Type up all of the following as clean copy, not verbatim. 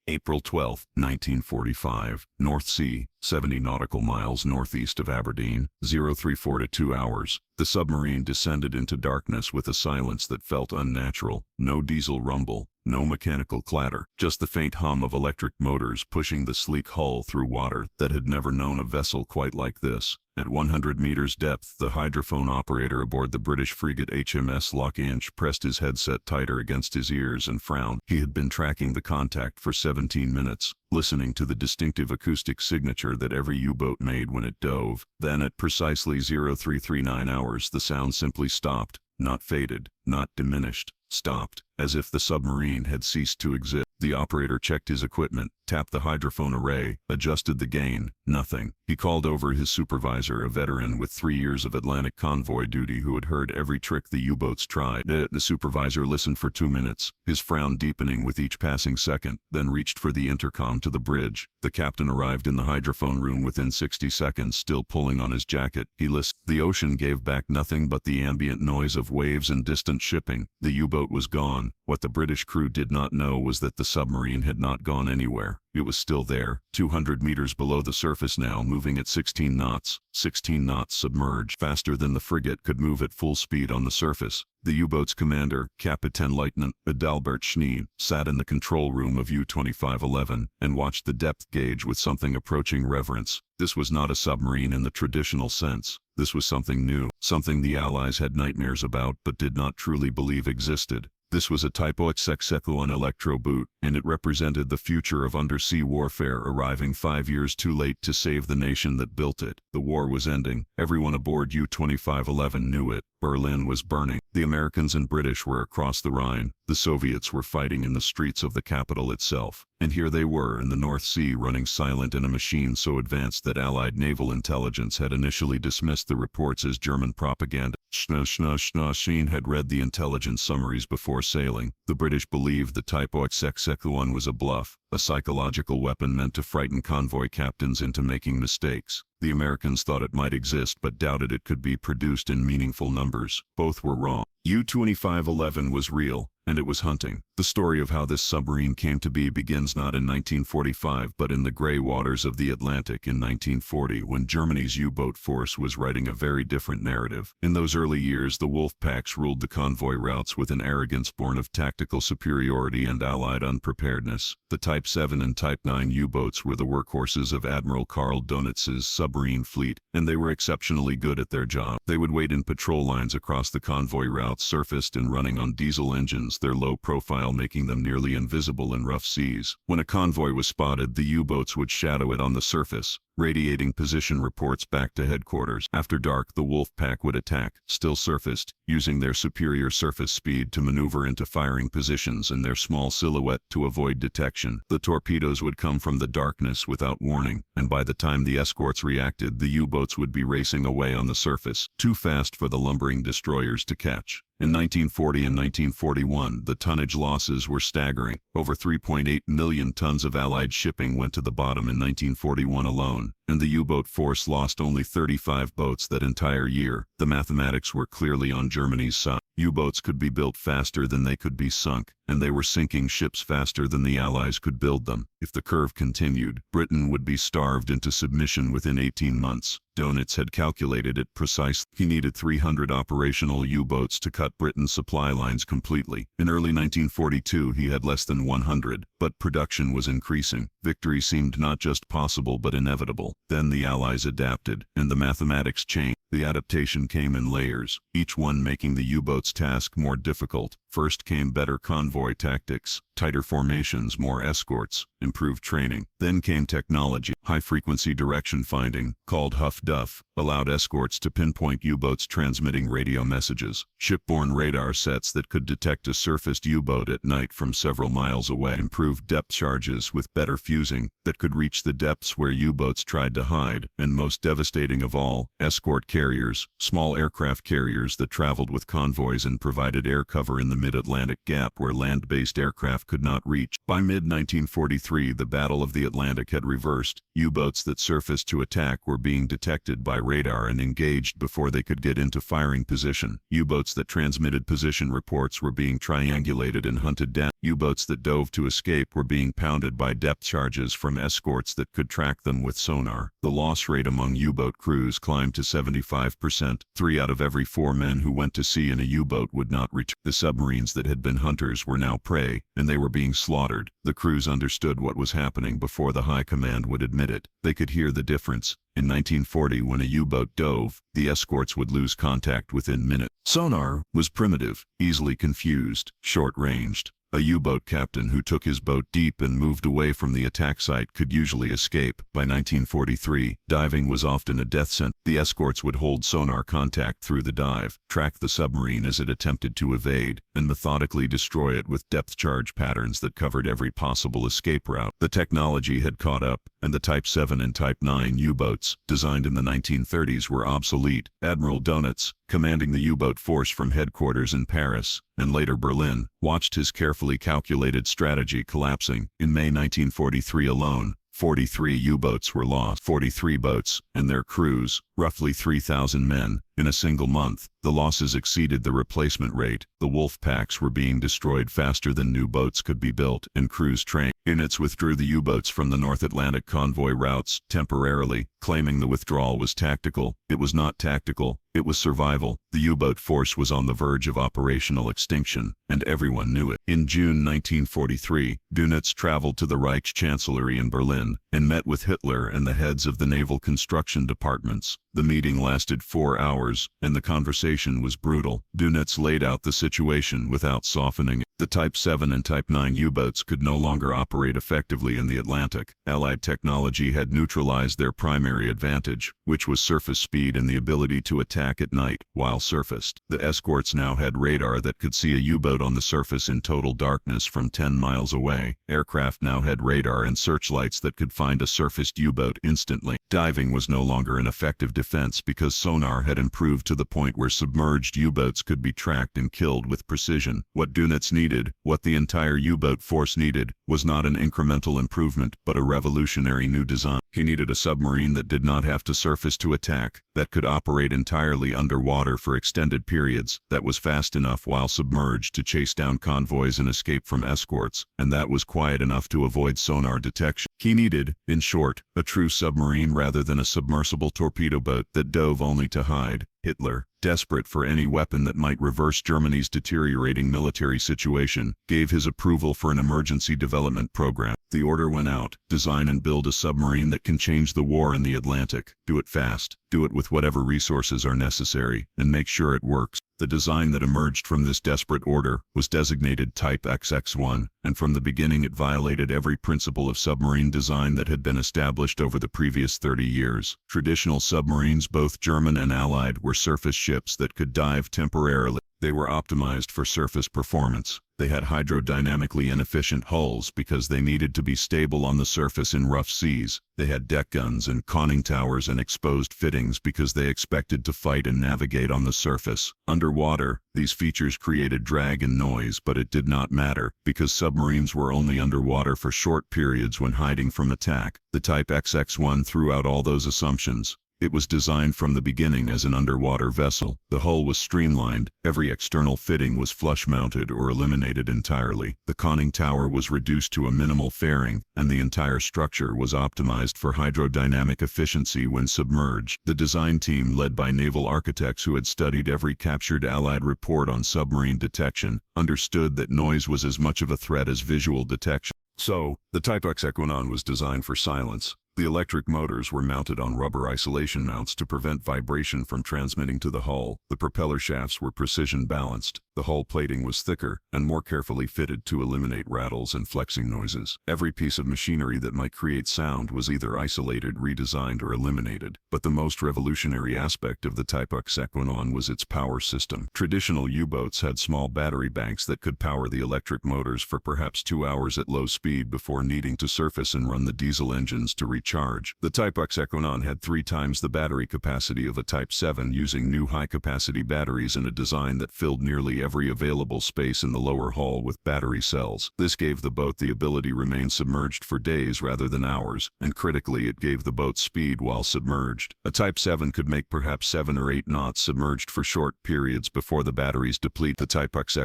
April 12, 1945, North Sea, 70 nautical miles northeast of Aberdeen, 0342 hours. The submarine descended into darkness with a silence that felt unnatural. No diesel rumble, no mechanical clatter, just the faint hum of electric motors pushing the sleek hull through water that had never known a vessel quite like this. At 100 meters depth, the hydrophone operator aboard the British frigate HMS Lockyange pressed his headset tighter against his ears and frowned. He had been tracking the contact for 17 minutes, listening to the distinctive acoustic signature that every U-boat made when it dove. Then at precisely 0339 hours, the sound simply stopped, not faded, not diminished, stopped, as if the submarine had ceased to exist. The operator checked his equipment, tapped the hydrophone array, adjusted the gain. Nothing. He called over his supervisor, a veteran with 3 years of Atlantic convoy duty who had heard every trick the U-boats tried. The supervisor listened for 2 minutes, his frown deepening with each passing second, then reached for the intercom to the bridge. The captain arrived in the hydrophone room within 60 seconds, still pulling on his jacket. He listened. The ocean gave back nothing but the ambient noise of waves and distant shipping. The U-boat was gone. What the British crew did not know was that the submarine had not gone anywhere. It was still there, 200 meters below the surface now, moving at 16 knots. 16 knots submerged, faster than the frigate could move at full speed on the surface. The U-boat's commander, Captain Lieutenant Adalbert Schnee, sat in the control room of U-2511 and watched the depth gauge with something approaching reverence. This was not a submarine in the traditional sense. This was something new, something the Allies had nightmares about but did not truly believe existed. This was a Type 61 electro boot, and it represented the future of undersea warfare arriving 5 years too late to save the nation that built it. The war was ending. Everyone aboard U-2511 knew it. Berlin was burning. The Americans and British were across the Rhine. The Soviets were fighting in the streets of the capital itself. And here they were in the North Sea, running silent in a machine so advanced that Allied naval intelligence had initially dismissed the reports as German propaganda. Schnee had read the intelligence summaries before sailing. The British believed the Type 61 was a bluff, a psychological weapon meant to frighten convoy captains into making mistakes. The Americans thought it might exist but doubted it could be produced in meaningful numbers. Both were wrong. U-2511 was real, and it was hunting. The story of how this submarine came to be begins not in 1945 but in the gray waters of the Atlantic in 1940, when Germany's U-boat force was writing a very different narrative. In those early years, the wolf packs ruled the convoy routes with an arrogance born of tactical superiority and Allied unpreparedness. The Type 7 and Type 9 U-boats were the workhorses of Admiral Karl Donitz's submarine fleet, and they were exceptionally good at their job. They would wait in patrol lines across the convoy routes, surfaced and running on diesel engines, their low profile making them nearly invisible in rough seas. When a convoy was spotted, the U-boats would shadow it on the surface, radiating position reports back to headquarters. After dark, the wolf pack would attack, still surfaced, using their superior surface speed to maneuver into firing positions and their small silhouette to avoid detection. The torpedoes would come from the darkness without warning, and by the time the escorts reacted, the U-boats would be racing away on the surface, too fast for the lumbering destroyers to catch. In 1940 and 1941, the tonnage losses were staggering. Over 3.8 million tons of Allied shipping went to the bottom in 1941 alone, and the U-boat force lost only 35 boats that entire year. The mathematics were clearly on Germany's side. U-boats could be built faster than they could be sunk, and they were sinking ships faster than the Allies could build them. If the curve continued, Britain would be starved into submission within 18 months. Donitz had calculated it precisely. He needed 300 operational U-boats to cut Britain's supply lines completely. In early 1942, he had less than 100, but production was increasing. Victory seemed not just possible but inevitable. Then the Allies adapted, and the mathematics changed. The adaptation came in layers, each one making the U-boat's task more difficult. First came better convoy tactics, tighter formations, more escorts, improved training. Then came technology. High-frequency direction finding, called Huff-Duff, allowed escorts to pinpoint U-boats transmitting radio messages. Shipborne radar sets that could detect a surfaced U-boat at night from several miles away. Improved depth charges with better fusing that could reach the depths where U-boats tried to hide. And most devastating of all, escort carriers, small aircraft carriers that traveled with convoys and provided air cover in the mid-Atlantic gap where land-based aircraft could not reach. By mid-1943, the Battle of the Atlantic had reversed. U-boats that surfaced to attack were being detected by radar and engaged before they could get into firing position. U-boats that transmitted position reports were being triangulated and hunted down. U-boats that dove to escape were being pounded by depth charges from escorts that could track them with sonar. The loss rate among U-boat crews climbed to 75%. 3 out of every 4 men who went to sea in a U-boat would not return. The submarines that had been hunters were now prey, and they were being slaughtered. The crews understood what was happening before the high command would admit it. They could hear the difference. In 1940, when a U-boat dove, the escorts would lose contact within minutes. Sonar was primitive, easily confused, short-ranged. A U-boat captain who took his boat deep and moved away from the attack site could usually escape. By 1943, diving was often a death sentence. The escorts would hold sonar contact through the dive, track the submarine as it attempted to evade, and methodically destroy it with depth charge patterns that covered every possible escape route. The technology had caught up, and the Type 7 and Type 9 U-boats, designed in the 1930s, were obsolete. Admiral Donitz, commanding the U-boat force from headquarters in Paris, and later Berlin, watched his carefully calculated strategy collapsing. In May 1943 alone, 43 U-boats were lost. 43 boats, and their crews, roughly 3,000 men, in a single month. The losses exceeded the replacement rate. The wolf packs were being destroyed faster than new boats could be built and crews trained. Units withdrew the U-boats from the North Atlantic convoy routes, temporarily, claiming the withdrawal was tactical. It was not tactical, it was survival. The U-boat force was on the verge of operational extinction, and everyone knew it. In June 1943, Dönitz traveled to the Reich Chancellery in Berlin, and met with Hitler and the heads of the naval construction departments. The meeting lasted 4 hours, and the conversation was brutal. Dönitz laid out the situation without softening it. The Type 7 and Type 9 U-boats could no longer operate effectively in the Atlantic. Allied technology had neutralized their primary advantage, which was surface speed and the ability to attack at night, while surfaced. The escorts now had radar that could see a U-boat on the surface in total darkness from 10 miles away. Aircraft now had radar and searchlights that could find a surfaced U-boat instantly. Diving was no longer an effective defense because sonar had improved to the point where submerged U-boats could be tracked and killed with precision. What Dönitz needed, what the entire U-boat force needed, was not an incremental improvement, but a revolutionary new design. He needed a submarine that did not have to surface to attack, that could operate entirely underwater for extended periods, that was fast enough while submerged to chase down convoys and escape from escorts, and that was quiet enough to avoid sonar detection. He needed, in short, a true submarine rather than a submersible torpedo boat that dove only to hide. Hitler, desperate for any weapon that might reverse Germany's deteriorating military situation, gave his approval for an emergency development program. The order went out: design and build a submarine that can change the war in the Atlantic. Do it fast, do it with whatever resources are necessary, and make sure it works. The design that emerged from this desperate order was designated Type XX1, and from the beginning it violated every principle of submarine design that had been established over the previous 30 years. Traditional submarines, both German and Allied, were surface ships that could dive temporarily. They were optimized for surface performance. They had hydrodynamically inefficient hulls because they needed to be stable on the surface in rough seas. They had deck guns and conning towers and exposed fittings because they expected to fight and navigate on the surface. Underwater, these features created drag and noise, but it did not matter because submarines were only underwater for short periods when hiding from attack. The Type XX1 threw out all those assumptions. It was designed from the beginning as an underwater vessel. The hull was streamlined, every external fitting was flush-mounted or eliminated entirely. The conning tower was reduced to a minimal fairing, and the entire structure was optimized for hydrodynamic efficiency when submerged. The design team, led by naval architects who had studied every captured Allied report on submarine detection, understood that noise was as much of a threat as visual detection. So, the Type XX1 was designed for silence. The electric motors were mounted on rubber isolation mounts to prevent vibration from transmitting to the hull. The propeller shafts were precision balanced. The hull plating was thicker and more carefully fitted to eliminate rattles and flexing noises. Every piece of machinery that might create sound was either isolated, redesigned, or eliminated. But the most revolutionary aspect of the Type XX1 was its power system. Traditional U-boats had small battery banks that could power the electric motors for perhaps 2 hours at low speed before needing to surface and run the diesel engines to recharge. The Type XX1 had 3 times the battery capacity of a Type 7, using new high-capacity batteries in a design that filled nearly every available space in the lower hull with battery cells. This gave the boat the ability to remain submerged for days rather than hours, and critically it gave the boat speed while submerged. A Type 7 could make perhaps 7 or 8 knots submerged for short periods before the batteries deplete. The Type X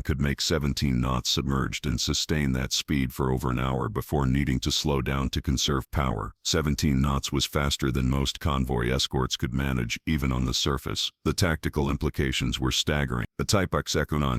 could make 17 knots submerged and sustain that speed for over an hour before needing to slow down to conserve power. 17 knots was faster than most convoy escorts could manage, even on the surface. The tactical implications were staggering. The Type X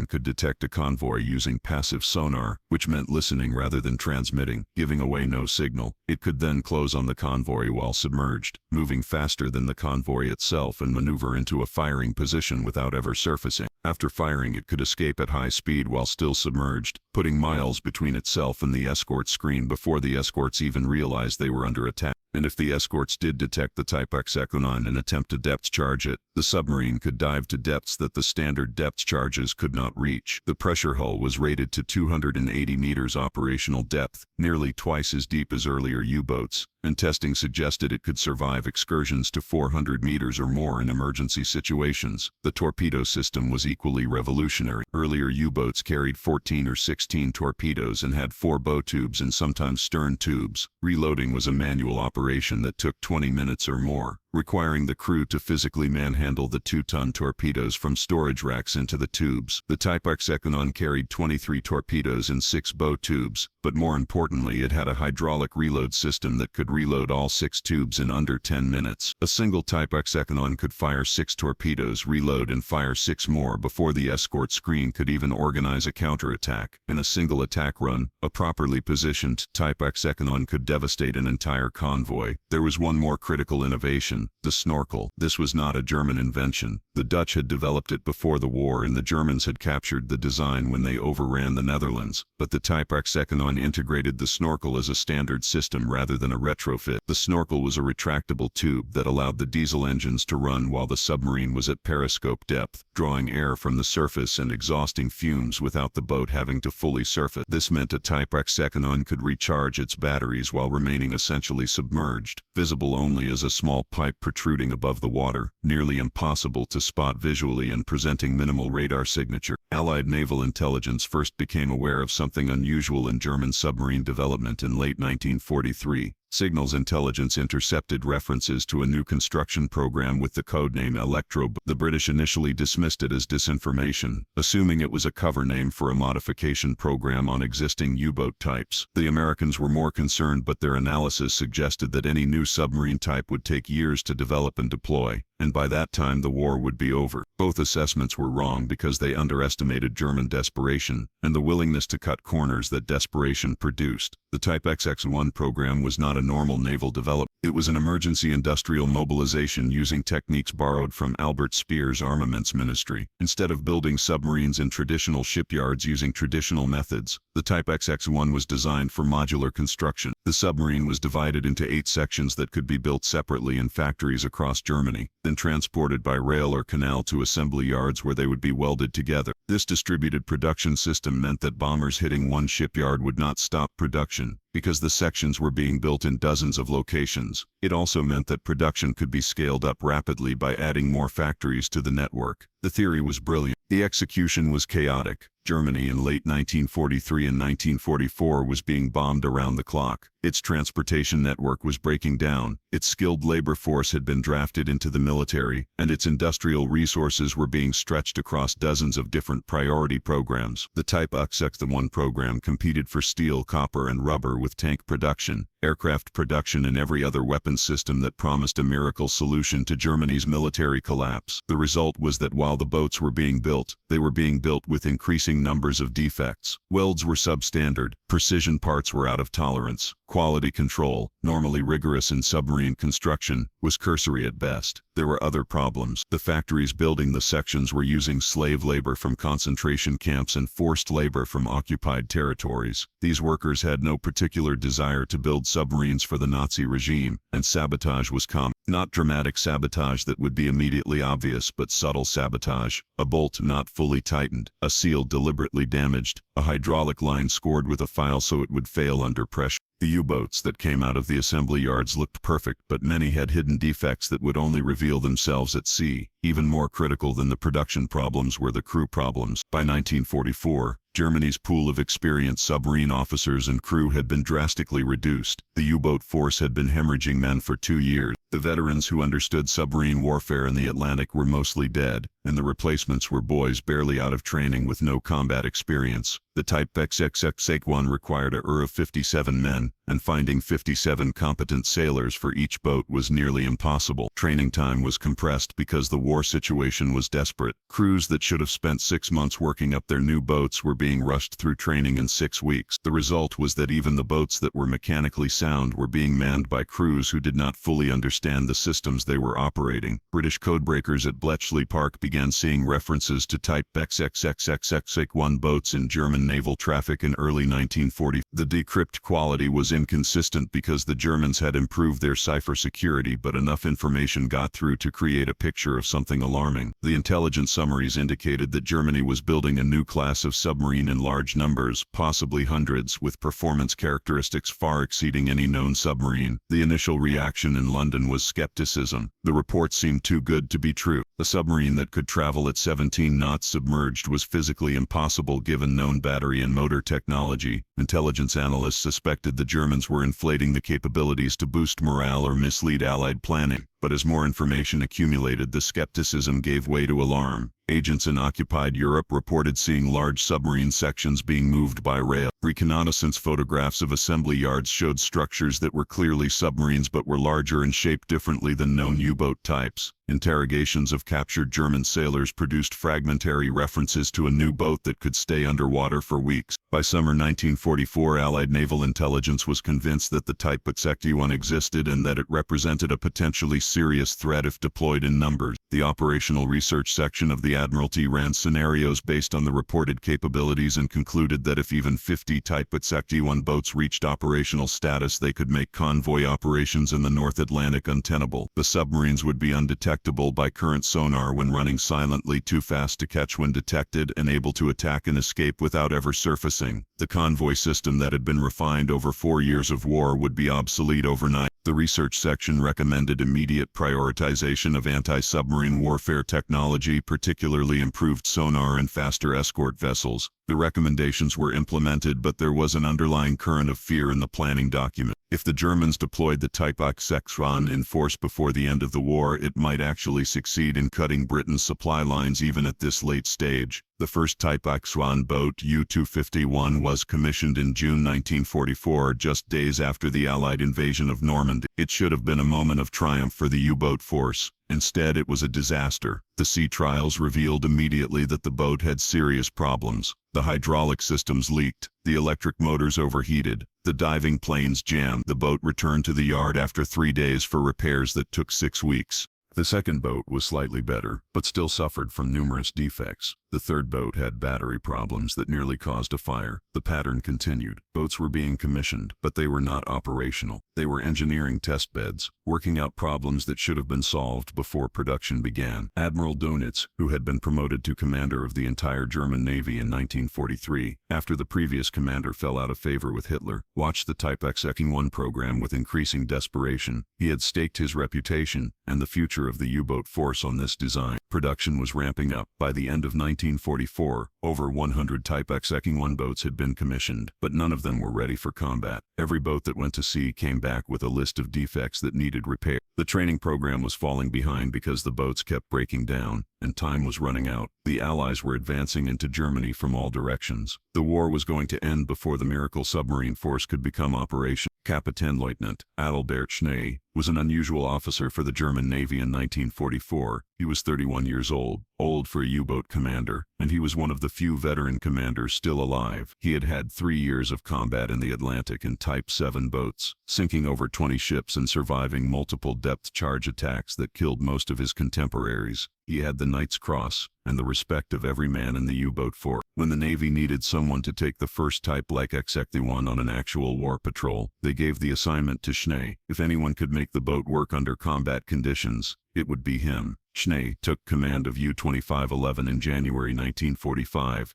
could detect a convoy using passive sonar, which meant listening rather than transmitting, giving away no signal. It could then close on the convoy while submerged, moving faster than the convoy itself and maneuver into a firing position without ever surfacing. After firing, it could escape at high speed while still submerged, putting miles between itself and the escort screen before the escorts even realized they were under attack. And if the escorts did detect the Type X and attempt to depth charge it, the submarine could dive to depths that the standard depth charges could not reach. The pressure hull was rated to 280 meters operational depth, nearly twice as deep as earlier U-boats, and testing suggested it could survive excursions to 400 meters or more in emergency situations. The torpedo system was equally revolutionary. Earlier U-boats carried 14 or 16 torpedoes and had 4 bow tubes and sometimes stern tubes. Reloading was a manual operation that took 20 minutes or more, requiring the crew to physically manhandle the 2-ton torpedoes from storage racks into the tubes. The Type X carried 23 torpedoes and 6 bow tubes, but more importantly it had a hydraulic reload system that could reload all 6 tubes in under 10 minutes. A single Type X could fire 6 torpedoes, reload and fire 6 more before the escort screen could even organize a counterattack. In a single attack run, a properly positioned Type X could devastate an entire convoy. There was one more critical innovation: the snorkel. This was not a German invention. The Dutch had developed it before the war and the Germans had captured the design when they overran the Netherlands, but the Type X integrated the snorkel as a standard system rather than a retrofit. The snorkel was a retractable tube that allowed the diesel engines to run while the submarine was at periscope depth, drawing air from the surface and exhausting fumes without the boat having to fully surface. This meant a Type X could recharge its batteries while remaining essentially submerged, visible only as a small pipe protruding above the water, nearly impossible to spot visually and presenting minimal radar signature. Allied naval intelligence first became aware of something unusual in German submarine development in late 1943. Signals intelligence intercepted references to a new construction program with the codename Electro. The British initially dismissed it as disinformation, assuming it was a cover name for a modification program on existing U-boat types. The Americans were more concerned, but their analysis suggested that any new submarine type would take years to develop and deploy, and by that time the war would be over. Both assessments were wrong because they underestimated German desperation and the willingness to cut corners that desperation produced. The Type XX-1 program was not a normal naval development. It was an emergency industrial mobilization using techniques borrowed from Albert Speer's armaments ministry. Instead of building submarines in traditional shipyards using traditional methods, the Type XX-1 was designed for modular construction. The submarine was divided into 8 sections that could be built separately in factories across Germany, then transported by rail or canal to assembly yards where they would be welded together. This distributed production system meant that bombers hitting one shipyard would not stop production, because the sections were being built in dozens of locations. It also meant that production could be scaled up rapidly by adding more factories to the network. The theory was brilliant. The execution was chaotic. Germany in late 1943 and 1944 was being bombed around the clock. Its transportation network was breaking down, its skilled labor force had been drafted into the military, and its industrial resources were being stretched across dozens of different priority programs. The Type XX-1 program competed for steel, copper, and rubber with tank production, aircraft production, and every other weapons system that promised a miracle solution to Germany's military collapse. The result was that while the boats were being built, they were being built with increasing numbers of defects. Welds were substandard, precision parts were out of tolerance, quality control, normally rigorous in submarine construction, was cursory at best. There were other problems. The factories building the sections were using slave labor from concentration camps and forced labor from occupied territories. These workers had no particular desire to build submarines for the Nazi regime, and sabotage was common. Not dramatic sabotage that would be immediately obvious, but subtle sabotage. A bolt not fully tightened, a seal deliberately damaged, a hydraulic line scored with a file so it would fail under pressure. The U-boats that came out of the assembly yards looked perfect, but many had hidden defects that would only reveal themselves at sea. Even more critical than the production problems were the crew problems. By 1944, Germany's pool of experienced submarine officers and crew had been drastically reduced. The U-boat force had been hemorrhaging men for 2 years. The veterans who understood submarine warfare in the Atlantic were mostly dead, and the replacements were boys barely out of training with no combat experience. The Type XXX-1 required a of 57 men, and finding 57 competent sailors for each boat was nearly impossible. Training time was compressed because the war situation was desperate. Crews that should have spent 6 months working up their new boats were being rushed through training in 6 weeks. The result was that even the boats that were mechanically sound were being manned by crews who did not fully understand the systems they were operating. British codebreakers at Bletchley Park began seeing references to Type XXXXX-1 boats in German naval traffic in early 1940. The decrypt quality was inconsistent because the Germans had improved their cipher security, but enough information got through to create a picture of something alarming. The intelligence summaries indicated that Germany was building a new class of submarine in large numbers, possibly hundreds, with performance characteristics far exceeding any known submarine. The initial reaction in London was skepticism. The report seemed too good to be true. A submarine that could travel at 17 knots submerged was physically impossible given known battery and motor technology. Intelligence analysts suspected the Germans were inflating the capabilities to boost morale or mislead Allied planning. But as more information accumulated, the skepticism gave way to alarm. Agents in occupied Europe reported seeing large submarine sections being moved by rail. Reconnaissance photographs of assembly yards showed structures that were clearly submarines but were larger and shaped differently than known U-boat types. Interrogations of captured German sailors produced fragmentary references to a new boat that could stay underwater for weeks. By summer 1944, Allied naval intelligence was convinced that the Type XXX-1 existed and that it represented a potentially serious threat if deployed in numbers. The operational research section of the Admiralty ran scenarios based on the reported capabilities and concluded that if even 50 Type XXX-1 boats reached operational status, they could make convoy operations in the North Atlantic untenable. The submarines would be undetectable by current sonar when running silently, too fast to catch when detected, and able to attack and escape without ever surfacing. The convoy system that had been refined over 4 years of war would be obsolete overnight. The research section recommended immediate prioritization of anti-submarine warfare technology, particularly improved sonar and faster escort vessels. The recommendations were implemented, but there was an underlying current of fear in the planning document. If the Germans deployed the Type XXX-1 in force before the end of the war, it might actually succeed in cutting Britain's supply lines even at this late stage. The first Type XXX-1 boat, U-251, was commissioned in June 1944, just days after the Allied invasion of Normandy. It should have been a moment of triumph for the U-boat force. Instead, it was a disaster. The sea trials revealed immediately that the boat had serious problems. The hydraulic systems leaked, the electric motors overheated, the diving planes jammed. The boat returned to the yard after 3 days for repairs that took 6 weeks. The second boat was slightly better, but still suffered from numerous defects. The third boat had battery problems that nearly caused a fire. The pattern continued. Boats were being commissioned, but they were not operational. They were engineering test beds, working out problems that should have been solved before production began. Admiral Dönitz, who had been promoted to commander of the entire German Navy in 1943, after the previous commander fell out of favor with Hitler, watched the Type XXX-1 program with increasing desperation. He had staked his reputation and the future of the U-boat force on this design. Production was ramping up. By the end of 1944, over 100 Type XXX-1 boats had been commissioned, but none of them were ready for combat. Every boat that went to sea came back with a list of defects that needed repair. The training program was falling behind because the boats kept breaking down, and time was running out. The Allies were advancing into Germany from all directions. The war was going to end before the miracle submarine force could become operational. Kapitänleutnant Adalbert Schnee was an unusual officer for the German Navy in 1944. He was 31 years old for a U-boat commander, and he was one of the few veteran commanders still alive. He had had 3 years of combat in the Atlantic in Type 7 boats, sinking over 20 ships and surviving multiple depth charge attacks that killed most of his contemporaries. He had the Knight's Cross and the respect of every man in the U-boat force. When the Navy needed someone to take the first Type XXX-1 on an actual war patrol, they gave the assignment to Schnee. If anyone could make the boat work under combat conditions, it would be him. Schnee took command of U-2511 in January 1945,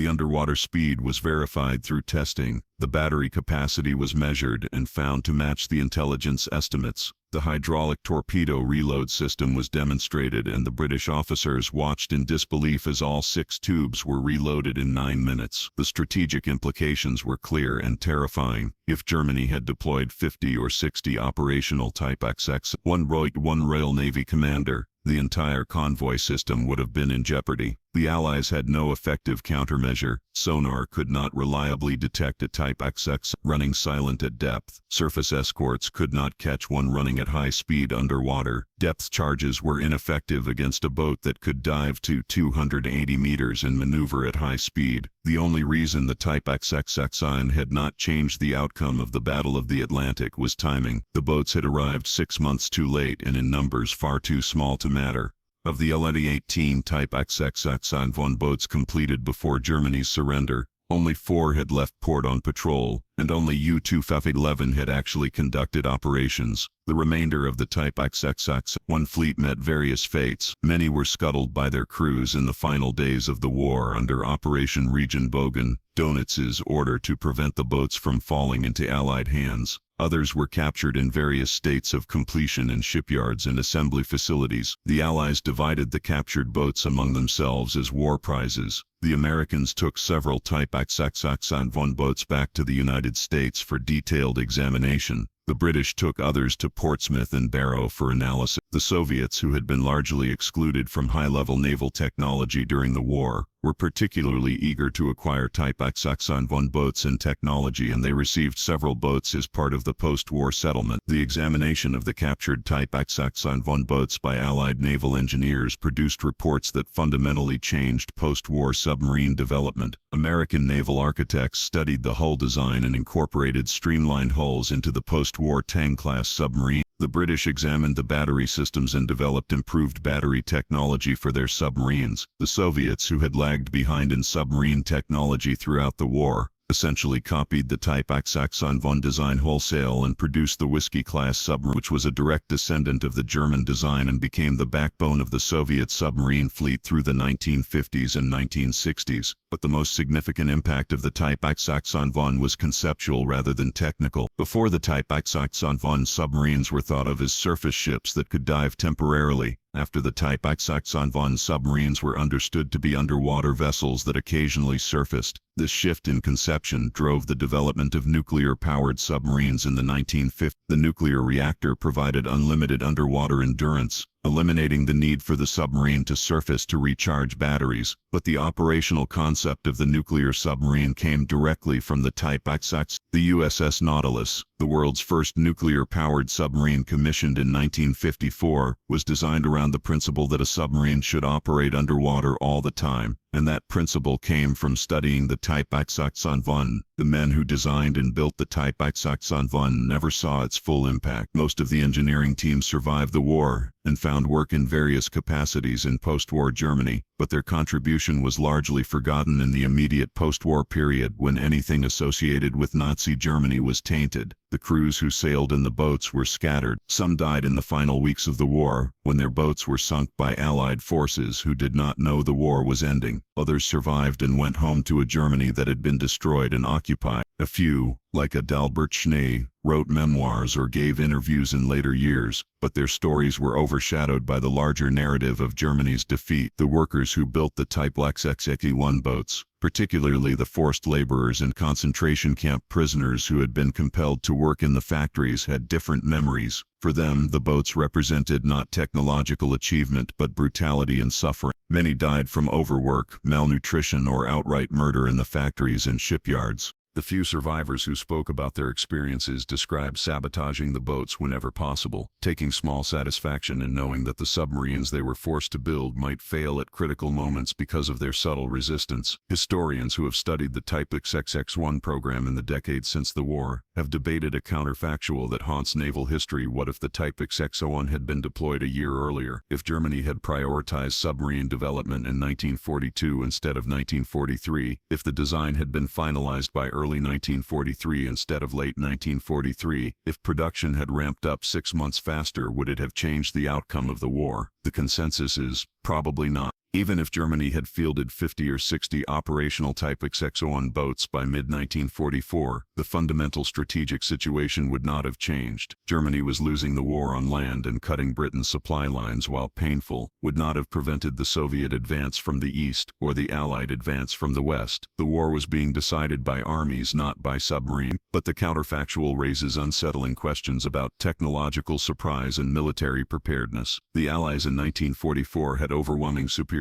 The underwater speed was verified through testing. The battery capacity was measured and found to match the intelligence estimates. The hydraulic torpedo reload system was demonstrated, and the British officers watched in disbelief as all 6 tubes were reloaded in 9 minutes. The strategic implications were clear and terrifying. If Germany had deployed 50 or 60 operational Type XX, one Royal Navy commander, the entire convoy system would have been in jeopardy. The Allies had no effective countermeasure. Sonar could not reliably detect a Type XX running silent at depth. Surface escorts could not catch one running at high speed underwater. Depth charges were ineffective against a boat that could dive to 280 meters and maneuver at high speed. The only reason the Type XX had not changed the outcome of the Battle of the Atlantic was timing. The boats had arrived 6 months too late and in numbers far too small to matter. Of the 18 Type XX boats completed before Germany's surrender, Only 4 had left port on patrol, and only U-2F-11 had actually conducted operations. The remainder of the Type XXX-1 fleet met various fates. Many were scuttled by their crews in the final days of the war under Operation Regenbogen, Donitz's order to prevent the boats from falling into Allied hands. Others were captured in various states of completion in shipyards and assembly facilities. The Allies divided the captured boats among themselves as war prizes. The Americans took several Type XXX-1 boats back to the United States for detailed examination. The British took others to Portsmouth and Barrow for analysis. The Soviets, who had been largely excluded from high-level naval technology during the war, were particularly eager to acquire Type XXX-1 boats and technology, and they received several boats as part of the post-war settlement. The examination of the captured Type XXX-1 boats by Allied naval engineers produced reports that fundamentally changed post-war submarine development. American naval architects studied the hull design and incorporated streamlined hulls into the post-war Tang-class submarine. The British examined the battery systems and developed improved battery technology for their submarines. The Soviets, who had lagged behind in submarine technology throughout the war, essentially copied the Type XXX-1 design wholesale and produced the Whiskey-class submarine, which was a direct descendant of the German design and became the backbone of the Soviet submarine fleet through the 1950s and 1960s. But the most significant impact of the Type XXX-1 was conceptual rather than technical. Before the Type XXX-1, submarines were thought of as surface ships that could dive temporarily. After the Type XXX-1, submarines were understood to be underwater vessels that occasionally surfaced. This shift in conception drove the development of nuclear-powered submarines in the 1950s. The nuclear reactor provided unlimited underwater endurance, eliminating the need for the submarine to surface to recharge batteries. But the operational concept of the nuclear submarine came directly from the Type XX. The USS Nautilus, the world's first nuclear-powered submarine commissioned in 1954, was designed around the principle that a submarine should operate underwater all the time, and that principle came from studying the Type XX-1. The men who designed and built the Type XX-1 never saw its full impact. Most of the engineering team survived the war and found work in various capacities in post-war Germany, but their contribution was largely forgotten in the immediate post-war period when anything associated with Nazi Germany was tainted. The crews who sailed in the boats were scattered. Some died in the final weeks of the war, when their boats were sunk by Allied forces who did not know the war was ending. Others survived and went home to a Germany that had been destroyed and occupied. A few, like Adalbert Schnee, wrote memoirs or gave interviews in later years, but their stories were overshadowed by the larger narrative of Germany's defeat. The workers who built the Type XXX-1 boats, particularly the forced laborers and concentration camp prisoners who had been compelled to work in the factories, had different memories. For them, the boats represented not technological achievement but brutality and suffering. Many died from overwork, malnutrition, or outright murder in the factories and shipyards. The few survivors who spoke about their experiences described sabotaging the boats whenever possible, taking small satisfaction in knowing that the submarines they were forced to build might fail at critical moments because of their subtle resistance. Historians who have studied the Type XXX-1 program in the decades since the war have debated a counterfactual that haunts naval history. What if the Type XXX-1 had been deployed a year earlier? If Germany had prioritized submarine development in 1942 instead of 1943? If the design had been finalized by early 1943 instead of late 1943, if production had ramped up 6 months faster, would it have changed the outcome of the war? The consensus is, probably not. Even if Germany had fielded 50 or 60 operational Type XXX-1 boats by mid-1944, the fundamental strategic situation would not have changed. Germany was losing the war on land, and cutting Britain's supply lines, while painful, would not have prevented the Soviet advance from the east or the Allied advance from the west. The war was being decided by armies, not by submarine. But the counterfactual raises unsettling questions about technological surprise and military preparedness. The Allies in 1944 had overwhelming superiority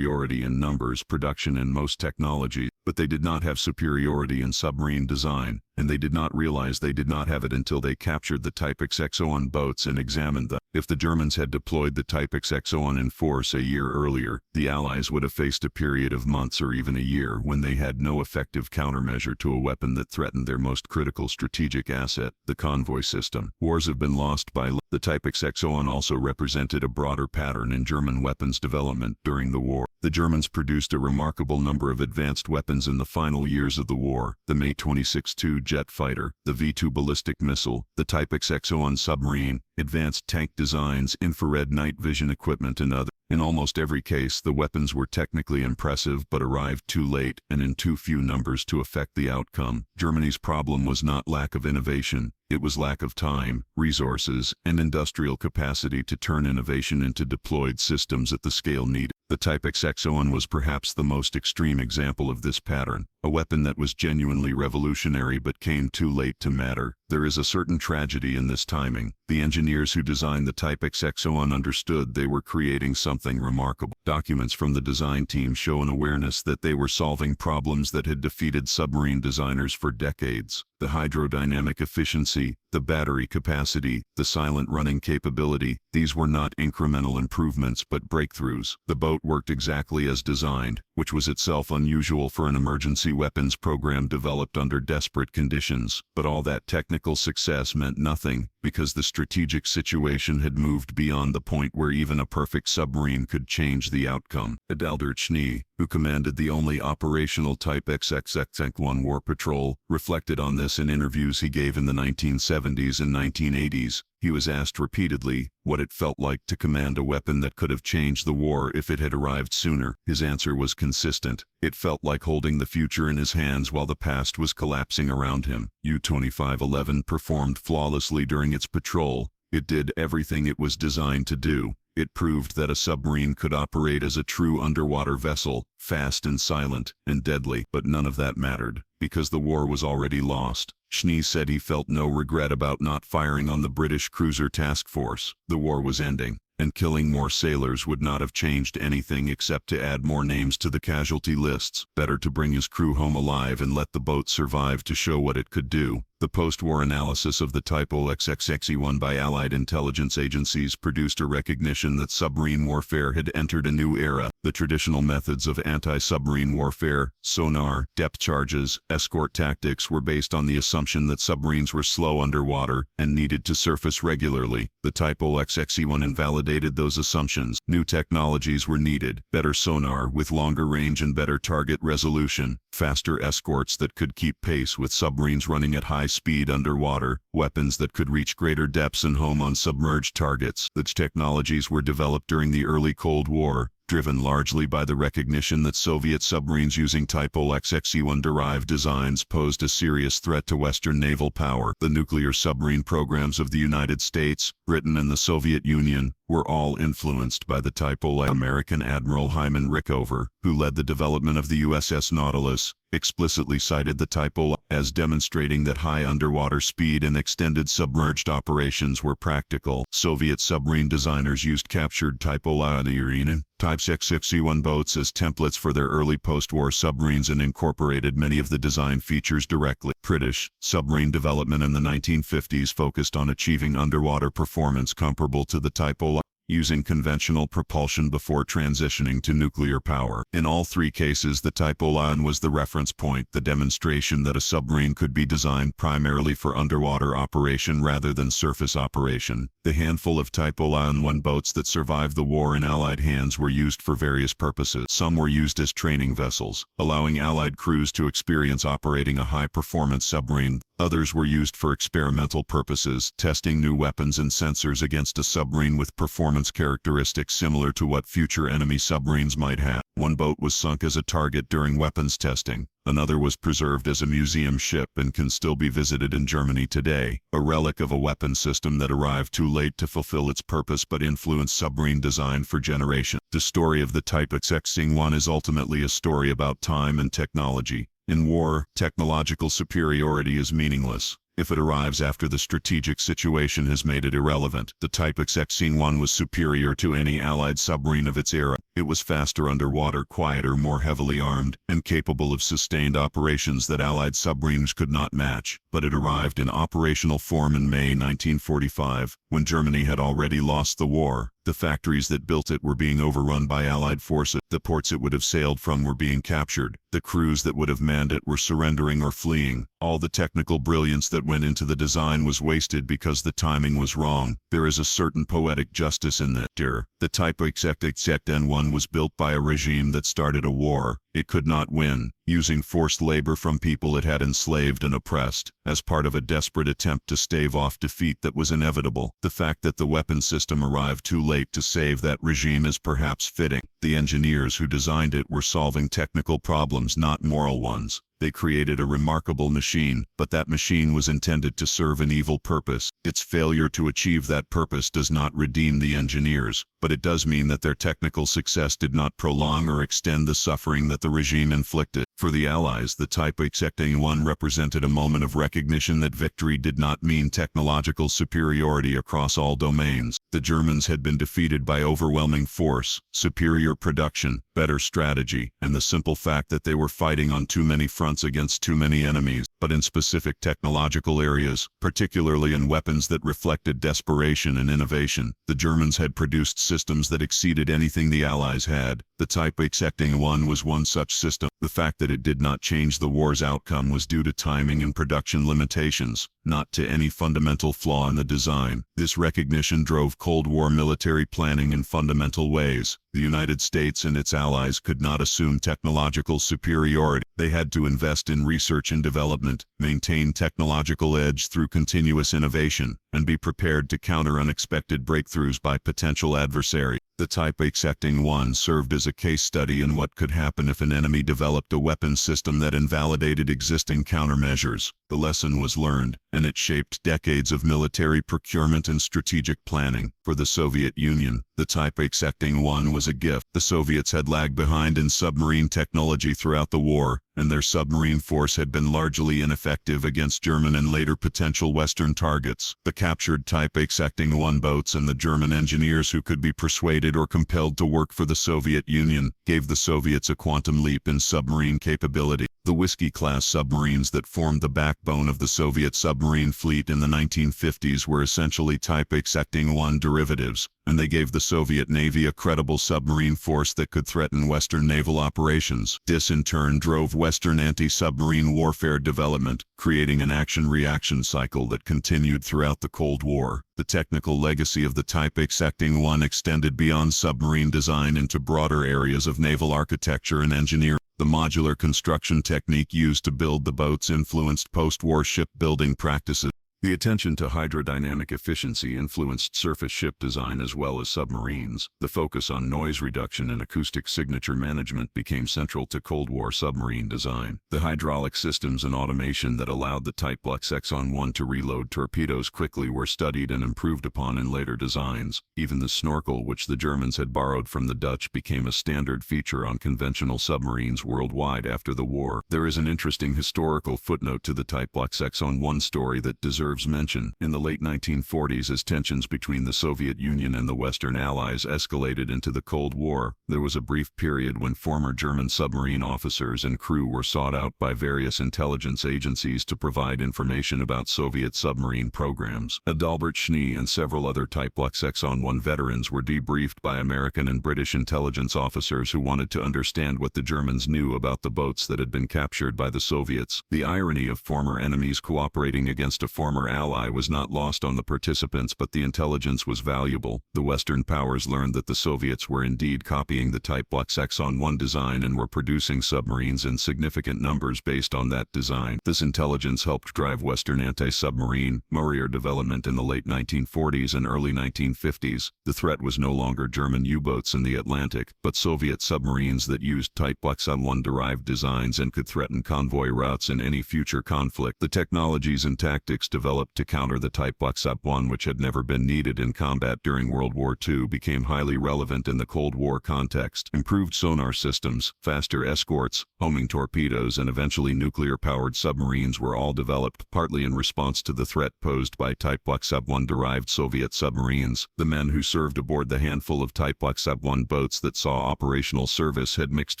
in numbers, production, and most technology, but they did not have superiority in submarine design, and they did not realize they did not have it until they captured the Type XXX-1 boats and examined them. If the Germans had deployed the Type XX-01 in force a year earlier, the Allies would have faced a period of months or even a year when they had no effective countermeasure to a weapon that threatened their most critical strategic asset, the convoy system. Wars have been lost by the Type XX-01 also represented a broader pattern in German weapons development during the war. The Germans produced a remarkable number of advanced weapons in the final years of the war: the May 26 II jet fighter, the V-2 ballistic missile, the Type XX-01 submarine, advanced tank designs, infrared night vision equipment, and others. In almost every case, the weapons were technically impressive but arrived too late and in too few numbers to affect the outcome. Germany's problem was not lack of innovation. It was lack of time, resources, and industrial capacity to turn innovation into deployed systems at the scale needed. The Type XX-01 was perhaps the most extreme example of this pattern, a weapon that was genuinely revolutionary but came too late to matter. There is a certain tragedy in this timing. The engineers who designed the Type XX-01 understood they were creating something remarkable. Documents from the design team show an awareness that they were solving problems that had defeated submarine designers for decades. The hydrodynamic efficiency, the battery capacity, the silent running capability, these were not incremental improvements but breakthroughs. The boat worked exactly as designed, which was itself unusual for an emergency weapons program developed under desperate conditions. But all that technical success meant nothing, because the strategic situation had moved beyond the point where even a perfect submarine could change the outcome. Adalbert Schnee, who commanded the only operational Type XX-01 war patrol, reflected on this in interviews he gave in the 1970s and 1980s. He was asked repeatedly what it felt like to command a weapon that could have changed the war if it had arrived sooner. His answer was consistent. It felt like holding the future in his hands while the past was collapsing around him. U-2511 performed flawlessly during its patrol. It did everything it was designed to do. It proved that a submarine could operate as a true underwater vessel, fast and silent and deadly. But none of that mattered, because the war was already lost. Schnee said he felt no regret about not firing on the British cruiser task force. The war was ending, and killing more sailors would not have changed anything except to add more names to the casualty lists. Better to bring his crew home alive and let the boat survive to show what it could do. The post-war analysis of the Type XX-01 by Allied intelligence agencies produced a recognition that submarine warfare had entered a new era. The traditional methods of anti-submarine warfare, sonar, depth charges, escort tactics, were based on the assumption that submarines were slow underwater and needed to surface regularly. The Type XX-01 invalidated those assumptions. New technologies were needed: better sonar with longer range and better target resolution, faster escorts that could keep pace with submarines running at high speed underwater, weapons that could reach greater depths and home on submerged targets. Such technologies were developed during the early Cold War, driven largely by the recognition that Soviet submarines using Type XX-01-derived designs posed a serious threat to Western naval power. The nuclear submarine programs of the United States, Britain, and the Soviet Union were all influenced by the Type XX. American Admiral Hyman Rickover, who led the development of the USS Nautilus, explicitly cited the Type XX as demonstrating that high underwater speed and extended submerged operations were practical. Soviet submarine designers used captured Type XX Type XX-01 boats as templates for their early post-war submarines and incorporated many of the design features directly. British submarine development in the 1950s focused on achieving underwater performance comparable to the Type XX, using conventional propulsion before transitioning to nuclear power. In all three cases, the Type XX was the reference point, the demonstration that a submarine could be designed primarily for underwater operation rather than surface operation. The handful of Type XX boats that survived the war in Allied hands were used for various purposes. Some were used as training vessels, allowing Allied crews to experience operating a high-performance submarine. Others were used for experimental purposes, testing new weapons and sensors against a submarine with performance characteristics similar to what future enemy submarines might have. One boat was sunk as a target during weapons testing. Another was preserved as a museum ship and can still be visited in Germany today, a relic of a weapon system that arrived too late to fulfill its purpose but influenced submarine design for generations. The story of the Type XX-01 is ultimately a story about time and technology. In war, technological superiority is meaningless if it arrives after the strategic situation has made it irrelevant. The Type XX-01 was superior to any Allied submarine of its era. It was faster underwater, quieter, more heavily armed, and capable of sustained operations that Allied submarines could not match. But it arrived in operational form in May 1945, when Germany had already lost the war. The factories that built it were being overrun by Allied forces. The ports it would have sailed from were being captured. The crews that would have manned it were surrendering or fleeing. All the technical brilliance that went into the design was wasted because the timing was wrong. There is a certain poetic justice in that. The Type N1 was built by a regime that started a war it could not win, using forced labor from people it had enslaved and oppressed, as part of a desperate attempt to stave off defeat that was inevitable. The fact that the weapon system arrived too late to save that regime is perhaps fitting. The engineers who designed it were solving technical problems, not moral ones. They created a remarkable machine, but that machine was intended to serve an evil purpose. Its failure to achieve that purpose does not redeem the engineers, but it does mean that their technical success did not prolong or extend the suffering that the regime inflicted. For the Allies, the Type N1 represented a moment of recognition that victory did not mean technological superiority across all domains. The Germans had been defeated by overwhelming force, superior production, better strategy, and the simple fact that they were fighting on too many fronts against too many enemies. But in specific technological areas, particularly in weapons that reflected desperation and innovation, the Germans had produced systems that exceeded anything the Allies had. The Type N1 was one such system. The fact that it did not change the war's outcome was due to timing and production limitations, not to any fundamental flaw in the design. This recognition drove Cold War military planning in fundamental ways. The United States and its allies could not assume technological superiority. They had to invest in research and development, maintain technological edge through continuous innovation, and be prepared to counter unexpected breakthroughs by potential adversaries. The Type N1 served as a case study in what could happen if an enemy developed a weapon system that invalidated existing countermeasures. The lesson was learned, and it shaped decades of military procurement and strategic planning. For the Soviet Union, the Type N1 was a gift. The Soviets had lagged behind in submarine technology throughout the war, and their submarine force had been largely ineffective against German and later potential Western targets. The captured Type N1 boats and the German engineers who could be persuaded or compelled to work for the Soviet Union gave the Soviets a quantum leap in submarine capability. The Whiskey-class submarines that formed the backbone of the Soviet submarine fleet in the 1950s were essentially Type N1 derivatives, and they gave the Soviet Navy a credible submarine force that could threaten Western naval operations. This in turn drove Western anti-submarine warfare development, creating an action-reaction cycle that continued throughout the Cold War. The technical legacy of the Type N1 extended beyond submarine design into broader areas of naval architecture and engineering. The modular construction technique used to build the boats influenced post-war shipbuilding practices. The attention to hydrodynamic efficiency influenced surface ship design as well as submarines. The focus on noise reduction and acoustic signature management became central to Cold War submarine design. The hydraulic systems and automation that allowed the Type N1 to reload torpedoes quickly were studied and improved upon in later designs. Even the snorkel, which the Germans had borrowed from the Dutch, became a standard feature on conventional submarines worldwide after the war. There is an interesting historical footnote to the Type N1 story that deserves mention. In the late 1940s, as tensions between the Soviet Union and the Western Allies escalated into the Cold War, there was a brief period when former German submarine officers and crew were sought out by various intelligence agencies to provide information about Soviet submarine programs. Adalbert Schnee and several other Type N1 veterans were debriefed by American and British intelligence officers who wanted to understand what the Germans knew about the boats that had been captured by the Soviets. The irony of former enemies cooperating against a former ally was not lost on the participants, but the intelligence was valuable. The Western powers learned that the Soviets were indeed copying the Type N1 design and were producing submarines in significant numbers based on that design. This intelligence helped drive Western anti-submarine development in the late 1940s and early 1950s. The threat was no longer German U-boats in the Atlantic, but Soviet submarines that used Type N1-derived designs and could threaten convoy routes in any future conflict. The technologies and tactics developed developed to counter the Type Sub-1, which had never been needed in combat during World War II, became highly relevant in the Cold War context. Improved sonar systems, faster escorts, homing torpedoes, and eventually nuclear-powered submarines were all developed, partly in response to the threat posed by Type Sub-1-derived Soviet submarines. The men who served aboard the handful of Type Sub-1 boats that saw operational service had mixed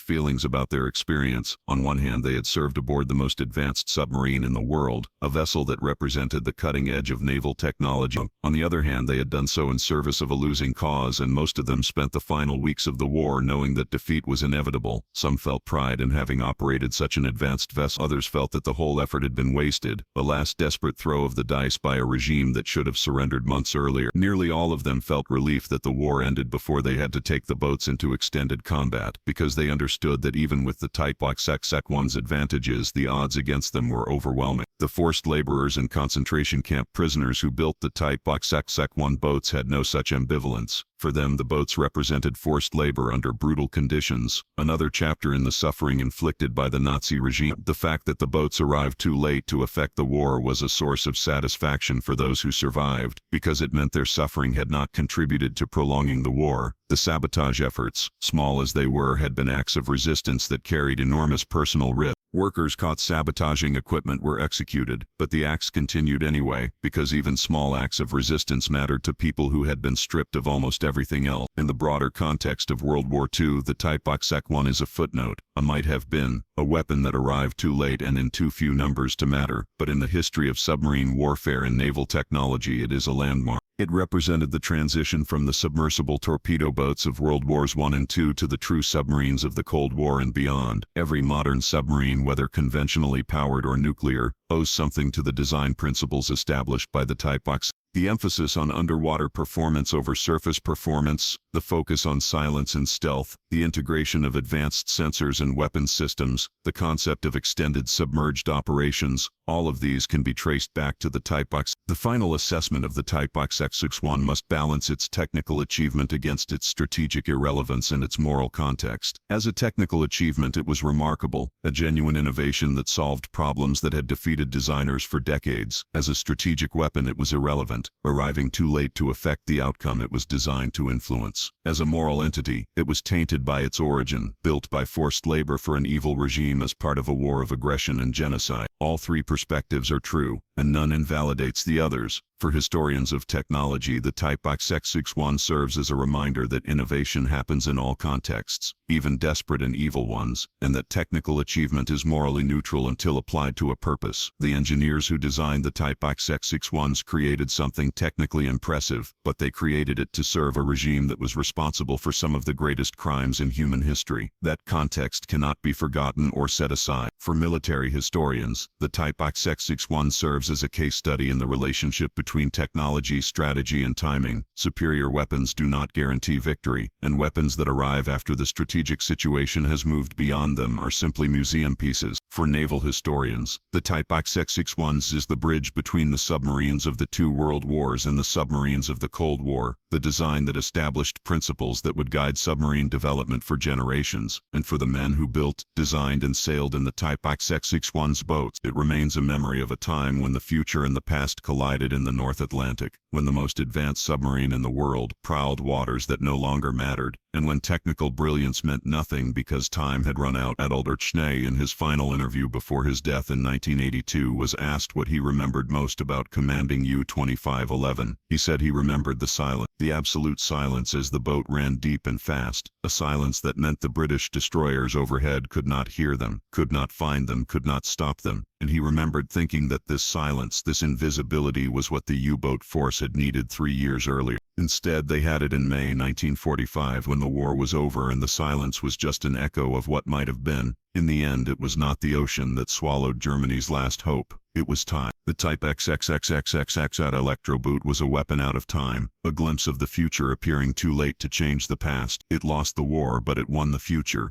feelings about their experience. On one hand, they had served aboard the most advanced submarine in the world, a vessel that represented the cutting edge of naval technology. On the other hand, they had done so in service of a losing cause, and most of them spent the final weeks of the war knowing that defeat was inevitable. Some felt pride in having operated such an advanced vessel. Others felt that the whole effort had been wasted, a last desperate throw of the dice by a regime that should have surrendered months earlier. Nearly all of them felt relief that the war ended before they had to take the boats into extended combat, because they understood that even with the Type Sub-1's advantages, the odds against them were overwhelming. The forced laborers and concentration camp prisoners who built the Type Sub-1 boats had no such ambivalence. For them, the boats represented forced labor under brutal conditions, another chapter in the suffering inflicted by the Nazi regime. The fact that the boats arrived too late to effect the war was a source of satisfaction for those who survived, because it meant their suffering had not contributed to prolonging the war. The sabotage efforts, small as they were, had been acts of resistance that carried enormous personal risk. Workers caught sabotaging equipment were executed, but the acts continued anyway, because even small acts of resistance mattered to people who had been stripped of almost everything else. In the broader context of World War II, the Type Sub-1 is a footnote, a might have been, a weapon that arrived too late and in too few numbers to matter, but in the history of submarine warfare and naval technology it is a landmark. It represented the transition from the submersible torpedo boats of World Wars I and II to the true submarines of the Cold War and beyond. Every modern submarine, whether conventionally powered or nuclear, owes something to the design principles established by the Type Sub-1. The emphasis on underwater performance over surface performance, the focus on silence and stealth, the integration of advanced sensors and weapons systems, the concept of extended submerged operations, all of these can be traced back to the Type Sub-1. The final assessment of the Type Sub-1 must balance its technical achievement against its strategic irrelevance and its moral context. As a technical achievement, it was remarkable, a genuine innovation that solved problems that had defeated designers for decades. As a strategic weapon, it was irrelevant, arriving too late to affect the outcome it was designed to influence. As a moral entity, it was tainted by its origin, built by forced labor for an evil regime as part of a war of aggression and genocide. All three perspectives are true, and none invalidates the others. For historians of technology, the Type Sub-1 serves as a reminder that innovation happens in all contexts, even desperate and evil ones, and that technical achievement is morally neutral until applied to a purpose. The engineers who designed the Type Sub-1s created something technically impressive, but they created it to serve a regime that was responsible for some of the greatest crimes in human history. That context cannot be forgotten or set aside. For military historians, the Type Sub-1 serves as a case study in the relationship between technology, strategy, and timing. Superior weapons do not guarantee victory, and weapons that arrive after the strategic situation has moved beyond them are simply museum pieces. For naval historians, the Type Sub-1 is the bridge between the submarines of the two world wars and the submarines of the Cold War, the design that established principles that would guide submarine development for generations. And for the men who built, designed, and sailed in the Type Sub-1's boats, it remains a memory of a time when the future and the past collided in the North Atlantic, when the most advanced submarine in the world prowled waters that no longer mattered, and when technical brilliance meant nothing because time had run out. Albert Schnee, in his final interview before his death in 1982, was asked what he remembered most about commanding U-2511. He said he remembered the silence, the absolute silence as the boat ran deep and fast, a silence that meant the British destroyers overhead could not hear them, could not find them, could not stop them. And he remembered thinking that this silence, this invisibility, was what the U-boat force had needed 3 years earlier. Instead, they had it in May 1945 when the war was over and the silence was just an echo of what might have been. In the end, it was not the ocean that swallowed Germany's last hope. It was time. The Type XXXXXX electroboot was a weapon out of time, a glimpse of the future appearing too late to change the past. It lost the war, but it won the future,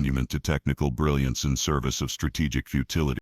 monument to technical brilliance in service of strategic futility.